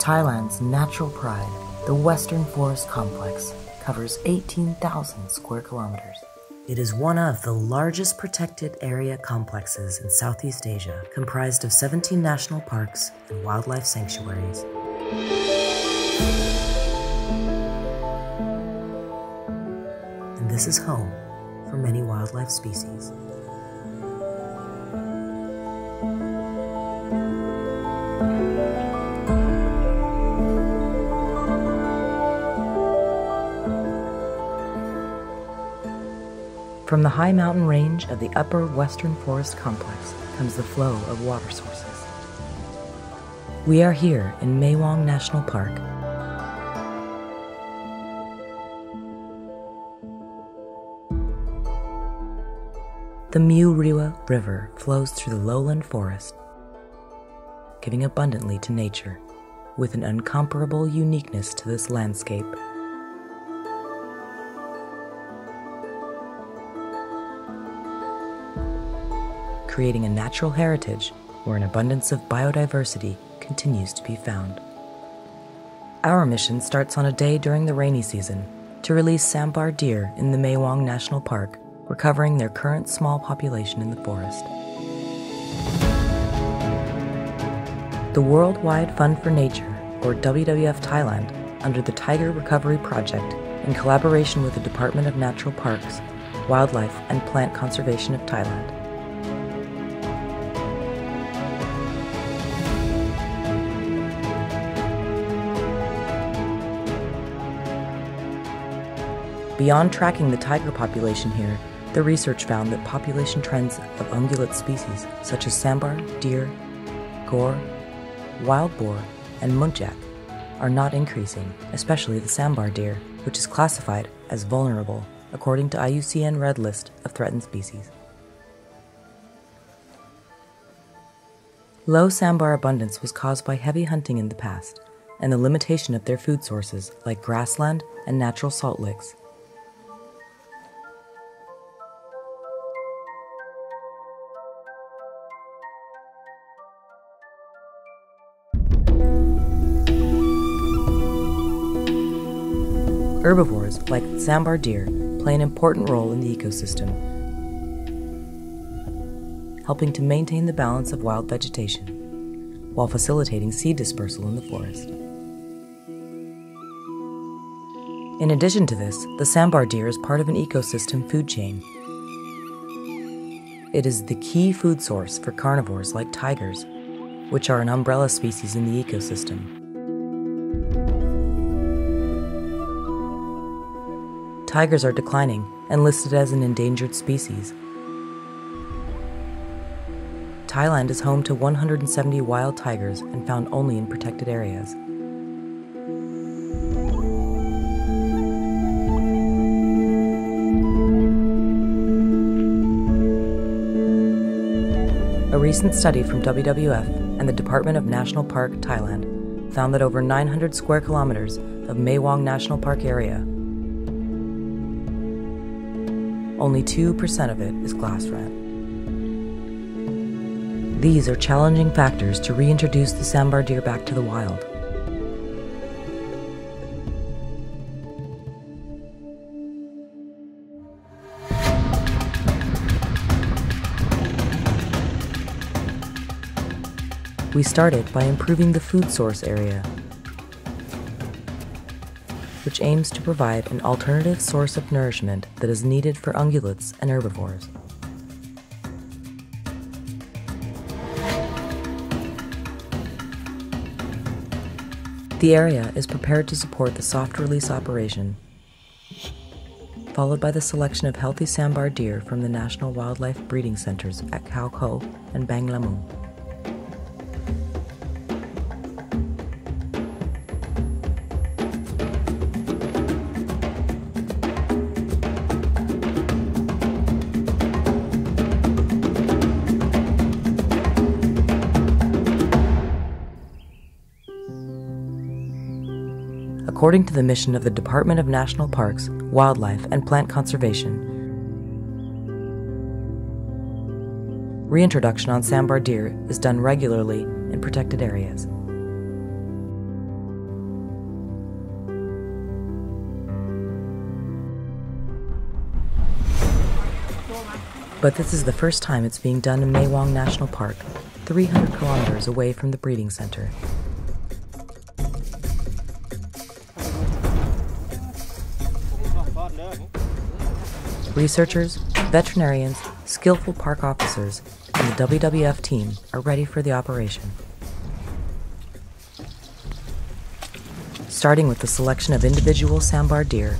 Thailand's natural pride, the Western Forest Complex covers 18,000 square kilometers. It is one of the largest protected area complexes in Southeast Asia, comprised of 17 national parks and wildlife sanctuaries. And this is home for many wildlife species. From the high mountain range of the upper Western Forest Complex comes the flow of water sources. We are here in Mae Wong Nationalpark. The Muriwa River flows through the lowland forest, giving abundantly to nature, with an incomparable uniqueness to this landscape. Creating a natural heritage where an abundance of biodiversity continues to be found. Our mission starts on a day during the rainy season to release sambar deer in the Mae Wong National Park, recovering their current small population in the forest. The Worldwide Fund for Nature, or WWF Thailand, under the Tiger Recovery Project, in collaboration with the Department of Natural Parks, Wildlife and Plant Conservation of Thailand, Beyond tracking the tiger population here, the research found that population trends of ungulate species such as sambar, deer, gore, wild boar, and muntjac are not increasing, especially the sambar deer, which is classified as vulnerable according to IUCN Red List of Threatened Species. Low sambar abundance was caused by heavy hunting in the past and the limitation of their food sources like grassland and natural salt licks. Herbivores, like sambar deer, play an important role in the ecosystem, helping to maintain the balance of wild vegetation, while facilitating seed dispersal in the forest. In addition to this, the sambar deer is part of an ecosystem food chain. It is the key food source for carnivores like tigers, which are an umbrella species in the ecosystem. Tigers are declining and listed as an endangered species. Thailand is home to 170 wild tigers and found only in protected areas. A recent study from WWF and the Department of National Park, Thailand, found that over 900 square kilometers of Mae Wong National Park area, only 2% of it is grassland. These are challenging factors to reintroduce the sambar deer back to the wild. We started by improving the food source area, which aims to provide an alternative source of nourishment that is needed for ungulates and herbivores. The area is prepared to support the soft release operation, followed by the selection of healthy sambar deer from the National Wildlife Breeding Centers at Khao Ko and Banglamu. According to the mission of the Department of National Parks, Wildlife and Plant Conservation, reintroduction on sambar deer is done regularly in protected areas. But this is the first time it's being done in Mae Wong Nationalpark, 300 kilometers away from the breeding center. Researchers, veterinarians, skillful park officers, and the WWF team are ready for the operation. Starting with the selection of individual Sambar deer,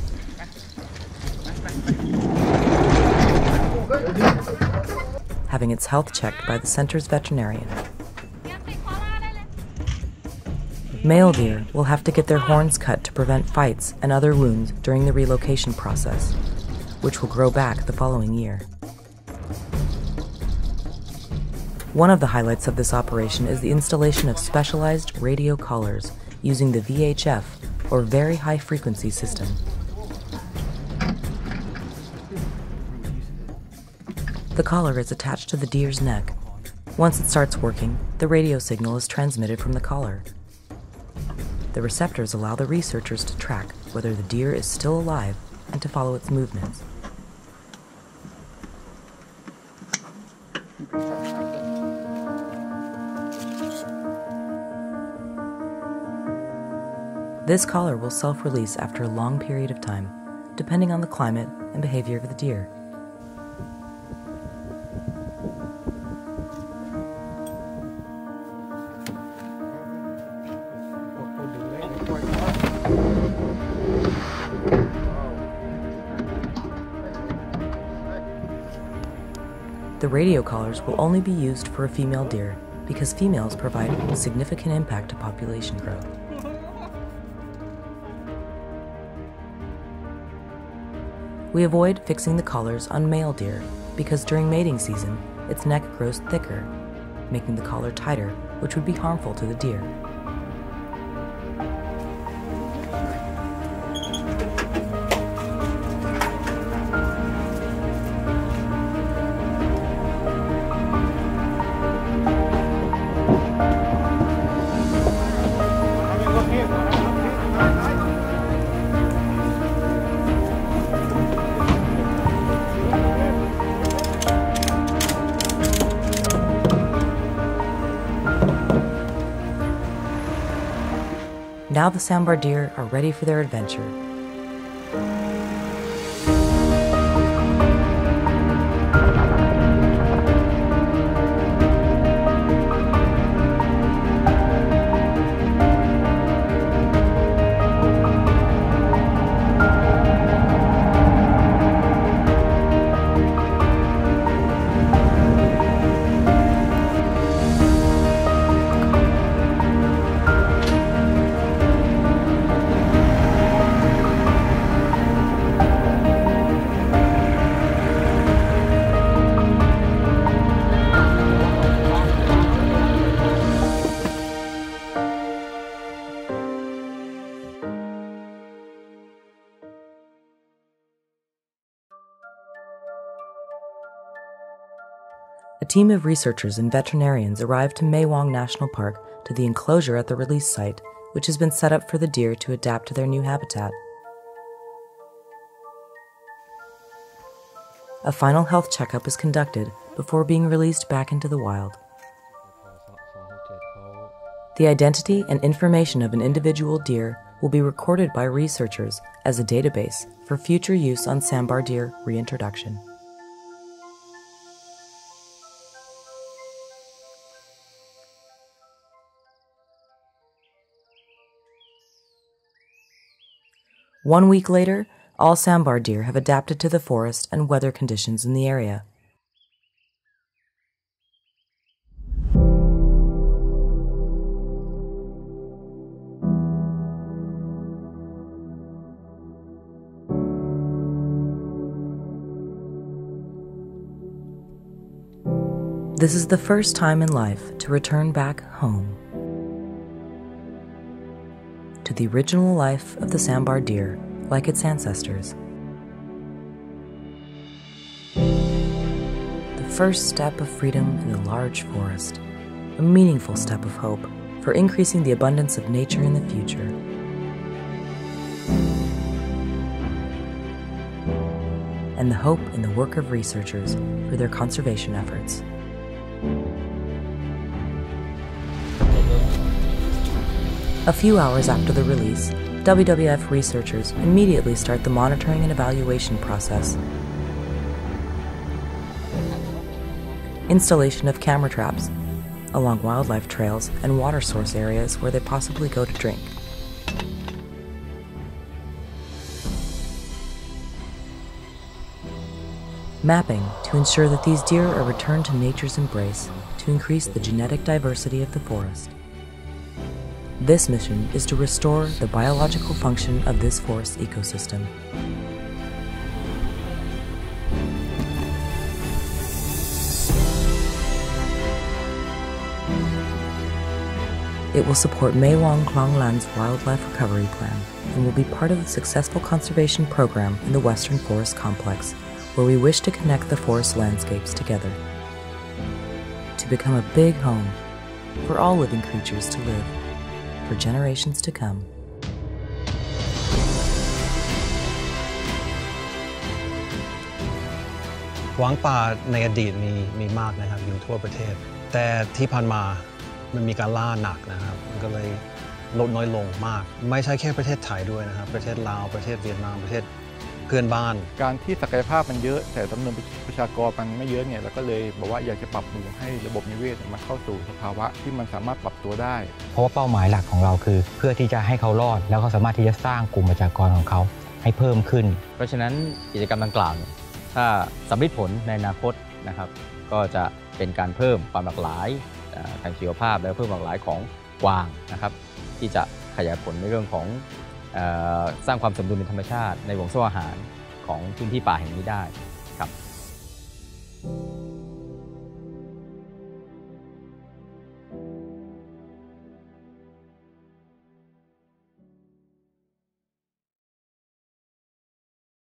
having its health checked by the center's veterinarian. Male deer will have to get their horns cut to prevent fights and other wounds during the relocation process, which will grow back the following year. One of the highlights of this operation is the installation of specialized radio collars using the VHF, or Very High Frequency system. The collar is attached to the deer's neck. Once it starts working, the radio signal is transmitted from the collar. The receptors allow the researchers to track whether the deer is still alive and to follow its movements. This collar will self-release after a long period of time, depending on the climate and behavior of the deer. The radio collars will only be used for a female deer because females provide a significant impact to population growth. We avoid fixing the collars on male deer because during mating season, its neck grows thicker, making the collar tighter, which would be harmful to the deer. Now the Sambar deer are ready for their adventure. A team of researchers and veterinarians arrived to Mae Wong Nationalpark to the enclosure at the release site, which has been set up for the deer to adapt to their new habitat. A final health checkup is conducted before being released back into the wild. The identity and information of an individual deer will be recorded by researchers as a database for future use on Sambar deer reintroduction. One week later, all Sambar deer have adapted to the forest and weather conditions in the area. This is the first time in life to return back home, to the original life of the Sambar deer, like its ancestors. The first step of freedom in the large forest, a meaningful step of hope for increasing the abundance of nature in the future. And and the hope in the work of researchers for their conservation efforts. A few hours after the release, WWF researchers immediately start the monitoring and evaluation process. Installation of camera traps along wildlife trails and water source areas where they possibly go to drink. Mapping to ensure that these deer are returned to nature's embrace to increase the genetic diversity of the forest. This mission is to restore the biological function of this forest ecosystem. It will support Mae Wong Nationalpark's wildlife recovery plan and will be part of the successful conservation program in the Western Forest Complex, where we wish to connect the forest landscapes together to become a big home for all living creatures to live for generations to come. กวางป่าในอดีตมีมากนะครับอยู่ทั่วประเทศแต่ที่ผ่านมามันมีการล่าหนักนะครับมันก็เลยลดน้อยลงมากไม่ใช่แค่ประเทศไทยด้วยนะครับประเทศลาวประเทศเวียดนามประเทศเพื่อนบ้านการที่ศักยภาพมันเยอะแต่จำนวนประชากรมันไม่เยอะเนี่ยเราก็เลยบอกว่าอยากจะปรับปรุงให้ระบบนิเวศมันเข้าสู่สภาวะที่มันสามารถปรับตัวได้เพราะว่าเป้าหมายหลักของเราคือเพื่อที่จะให้เขารอดแล้วเขาสามารถที่จะสร้างกลุ่มประชากรของเขาให้เพิ่มขึ้นเพราะฉะนั้นกิจกรรมดังกล่าวถ้าสำเร็จผลในอนาคตนะครับก็จะเป็นการเพิ่มความหลากหลายทางชีวภาพและเพิ่มหลากหลายของกวางนะครับที่จะขยายผลในเรื่องของสร้างความสมดุลในธรรมชาติในวงโซ่อาหารของพื้นที่ป่าแห่งนี้ได้